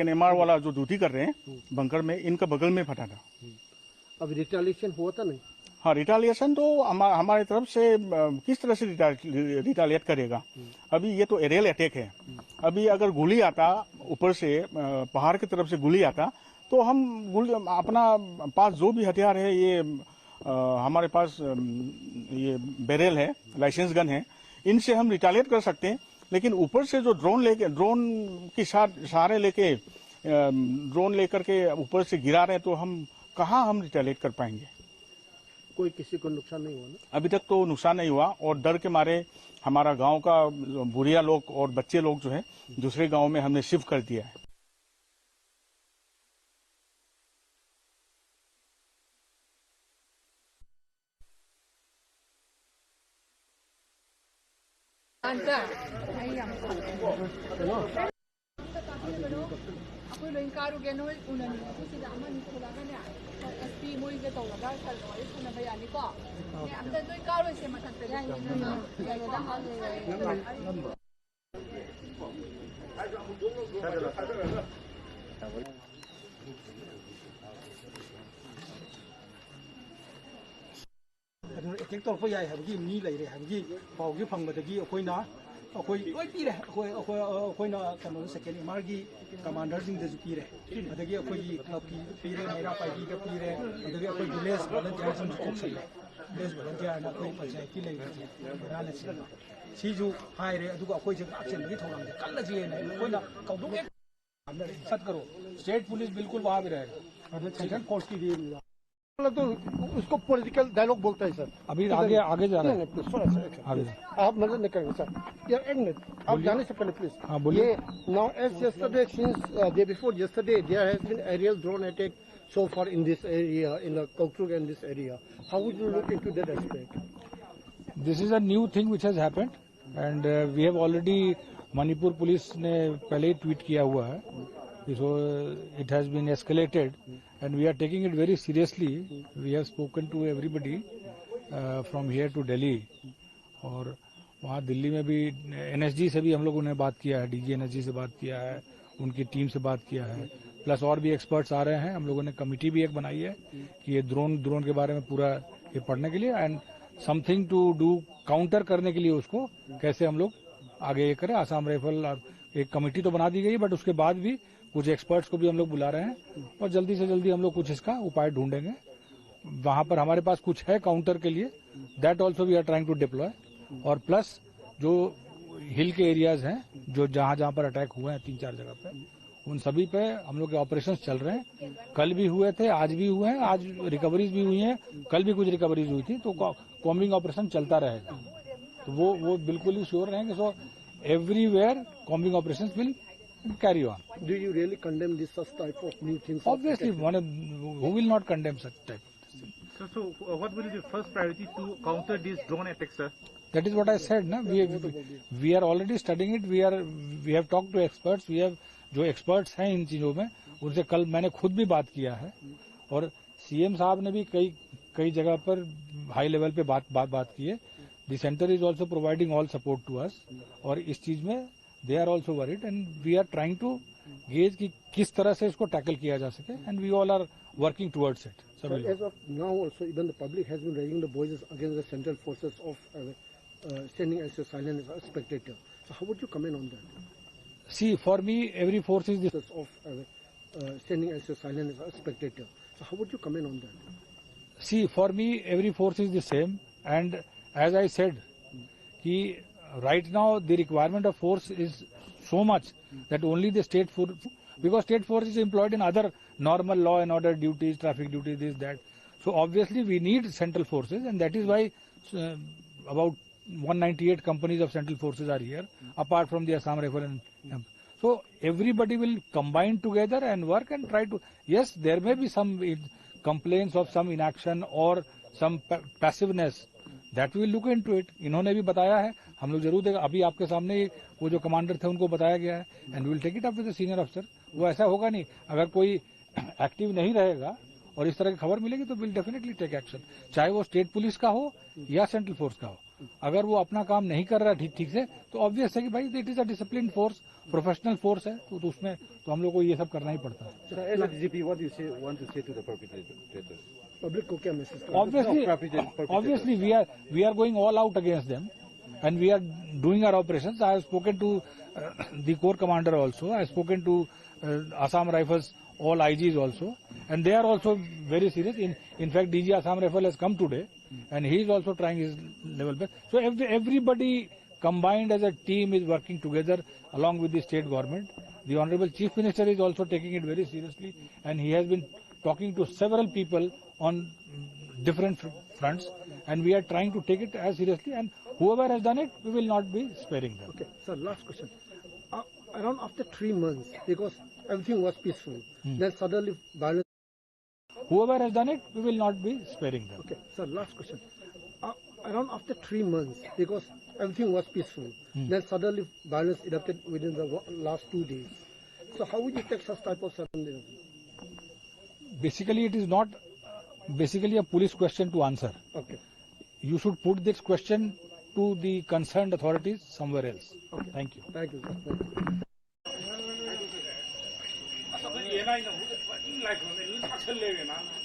MR वाला जो duty कर रहे हैं बंकर में, इनका बगल में फटा था। अब रिटेलिएशन हुआ था नहीं? हाँ, रिटेलिएशन तो हमारी तरफ से किस तरह से रिटेलिएट करेगा। अभी ये तो एरियल अटैक है। अभी अगर गोली आता ऊपर से, पहाड़ की तरफ से गोली आता, तो हम अपना पास जो भी हथियार है, ये हमारे पास ये बैरल है, लाइसेंस गन है, इनसे हम रिटेलिएट कर सकते हैं। लेकिन ऊपर से जो ड्रोन की सहारे लेके ड्रोन लेकर के ऊपर से गिरा रहे हैं, तो हम कहाँ हम रिटेलिएट कर पाएंगे। कोई किसी को नुकसान नहीं हुआ ना? अभी तक तो नुकसान नहीं हुआ, और डर के मारे हमारा गांव का बुढ़िया लोग और बच्चे लोग जो है दूसरे गांव में हमने शिफ्ट कर दिया है। ꯑꯩꯈꯣꯏ ꯂꯣꯏ ꯀꯥꯔꯨꯒꯦ ꯅꯣꯏ ꯎꯅꯅꯤꯡꯉꯦ ꯑꯩꯈꯣꯏ ꯁꯤꯗ ꯑꯃꯅꯤ ꯊꯣꯛꯂꯛꯑꯒꯅꯦ SP ꯃꯣꯏꯒ ꯇꯧꯔꯒ ꯋꯥꯔꯤ ꯁꯥꯟꯅꯕ ꯌꯥꯅꯤꯀꯣ? ꯑꯝꯇ ꯅꯣꯏ ꯀꯥꯔꯣꯏꯁꯦ ꯃꯊꯛꯇ ꯑꯦꯇꯦꯛ ꯇꯧꯔꯛꯄ ꯌꯥꯏ ꯍꯥꯏꯕꯒꯤ ꯃꯤ ꯂꯩꯔꯦ ꯍꯥꯏꯕꯒꯤ ꯄꯥꯎꯁꯦ ꯐꯪꯕꯗꯒꯤ ꯑꯩꯈꯣꯏ ꯂꯣꯏ ꯄꯤꯔꯦ, ꯑꯩꯈꯣꯏꯅ ꯀꯩꯅꯣ ꯁꯦꯀꯦꯟ ꯑꯦꯝꯑꯥꯔꯒꯤ ꯀꯃꯥꯟꯗꯔꯁꯤꯡꯗꯁꯨ ꯄꯤꯔꯦ, ꯑꯗꯒꯤ ꯑꯩꯈꯣꯏꯒꯤ ꯀ꯭ꯂꯕꯀꯤ ꯄꯤꯔꯦ, ꯃꯩꯔꯥ ꯄꯥꯏꯕꯤꯒ ꯄꯤꯔꯦ, ꯑꯗꯒꯤ ꯑꯩꯈꯣꯏ ꯚꯤꯂꯦꯖ ꯚꯣꯂꯟꯇꯤꯌꯔꯁꯤꯡꯁꯨ ꯀꯧꯁꯜꯂꯦ꯫ ꯚꯤꯂꯦꯖ ꯚꯣꯂꯟꯇꯤꯌꯔꯅ ꯑꯩꯈꯣꯏ ꯄꯟꯆꯥꯌꯠꯀꯤ ꯂꯩꯔꯤꯁꯦ ꯕꯦꯔꯥꯅ ꯆꯤꯡꯕ ꯁꯤꯁꯨ ꯍꯥꯏꯔꯦ, ꯑꯗꯨꯒ ꯑꯩꯈꯣꯏꯁꯦ ꯂꯥꯛꯁꯤꯟꯕꯒꯤ ꯊꯧꯔꯥꯡꯁꯦ ꯀꯟꯅ ꯆꯦꯟꯂꯦ। ꯑꯩꯈꯣꯏꯅ ꯀꯧꯗꯣꯛꯑꯦ मत करो, स्टेट पुलिस बिल्कुल वहां भी रहेगा, सेंट्रल फोर्स की दी तो उसको पॉलिटिकल डायलॉग बोलता है सर। अभी आगे जा रहा है। आप मदद नहीं करेंगे सर, यार एक मिनट, आप जाने से पहले प्लीज। हाँ बोलिए। Now as yesterday, since day before yesterday, there has been aerial drone attack so far in this area, in the Kautrug and this area. How would you look into that aspect? This is a new thing which has happened, and we have already, Manipur police ने पहले ही tweet किया हुआ है, so it has been escalated and we are taking it very seriously. We have spoken to everybody from here to Delhi, और वहाँ दिल्ली में भी NSG से भी हम लोगों ने बात किया है, DG NSG से बात किया है, उनकी टीम से बात किया है, प्लस और भी एक्सपर्ट्स आ रहे हैं। हम लोगों ने कमिटी भी एक बनाई है कि ये ड्रोन के बारे में पूरा ये पढ़ने के लिए and something to do, counter करने के लिए उसको कैसे हम लोग आगे ये करें। आसाम राइफल एक कमेटी तो बना दी गई, बट उसके बाद भी कुछ एक्सपर्ट्स को भी हम लोग बुला रहे हैं, और जल्दी से जल्दी हम लोग कुछ इसका उपाय ढूंढेंगे। वहां पर हमारे पास कुछ है काउंटर के लिए, that also we are trying to deploy. और प्लस जो हिल के एरियाज हैं, जो जहां पर अटैक हुए हैं 3-4 जगह पे, उन सभी पे हम लोग के ऑपरेशन चल रहे हैं। कल भी हुए थे, आज भी हुए हैं, आज रिकवरीज भी हुई हैं, कल भी कुछ रिकवरीज हुई थी, तो कॉम्बिंग ऑपरेशन चलता रहेगा। तो वो बिल्कुल ही श्योर रहेंगे। सो everywhere combing operations will carry on. Do you really condemn this such type of new things? Obviously, who will not condemn such type of thing? So what will be the first priority to counter these drone attacks, sir? That is what I said, na? We are already studying it. We have talked to experts. We have जो experts हैं इन चीजों में, उनसे कल मैंने खुद भी बात किया है, और CM साहब ने भी कई जगह पर हाई लेवल पे बात की है। The center is also providing all support to us, और इस चीज में they are also worried and we are trying to gauge कि किस तरह से इसको टैकल किया जा सके, and we all are working towards it. So as of now also, even the public has been raising the voices against the central forces of standing as a silent as a spectator. So how would you comment on that? See, for me, every force is the of standing as a silent as a spectator. So how would you comment on that? See, for me, every force is the same, and as I said, कि right now the requirement of force is so much that only the state force, because state force is employed in other normal law and order duties, traffic duties, this, that. So obviously we need central forces, and that is why about 198 companies of central forces are here, apart from the Assam Rifle and so everybody will combine together and work and try to. Yes, there may be some complaints of some inaction or some passiveness. That we will look into it. इन्होंने भी बताया है, हम लोग जरूर देगा। अभी आपके सामने वो जो कमांडर थे उनको बताया गया है, and we will take it up with the senior अफसर। वो ऐसा होगा नहीं, अगर कोई एक्टिव नहीं रहेगा और इस तरह की खबर मिलेगी तो विल डेफिनेटली टेक एक्शन, चाहे वो स्टेट पुलिस का हो या सेंट्रल फोर्स का हो। अगर वो अपना काम नहीं कर रहा ठीक ठीक से, तो ऑब्वियस है कि भाई it is a discipline force, professional force है, तो उसमें तो हम लोग को ये सब करना ही पड़ता है. So as a DGP, what do you want to say to the perpetrators? Public को क्या message Obviously, we are going all out against them, and we are doing our operations. I have spoken to the corps commander also. I have spoken to Assam Rifles, all IGs also, and they are also very serious. In fact, DG Assam Rifle has come today, and he is also trying his level best. So everybody combined as a team is working together along with the state government. The Honorable Chief Minister is also taking it very seriously, and he has been talking to several people on different fronts, and we are trying to take it as seriously, and whoever has done it, we will not be sparing them. Okay, sir, last question. Around after 3 months, because everything was peaceful, then suddenly violence. Whoever has done it, we will not be sparing them. Okay, sir, last question. Around after 3 months, because everything was peaceful, then suddenly violence erupted within the last 2 days. So how would you take such type of sudden? Basically, it is not basically a police question to answer. Okay. You should put this question to the concerned authorities somewhere else. Okay. Thank you. Thank you, sir. Thank you.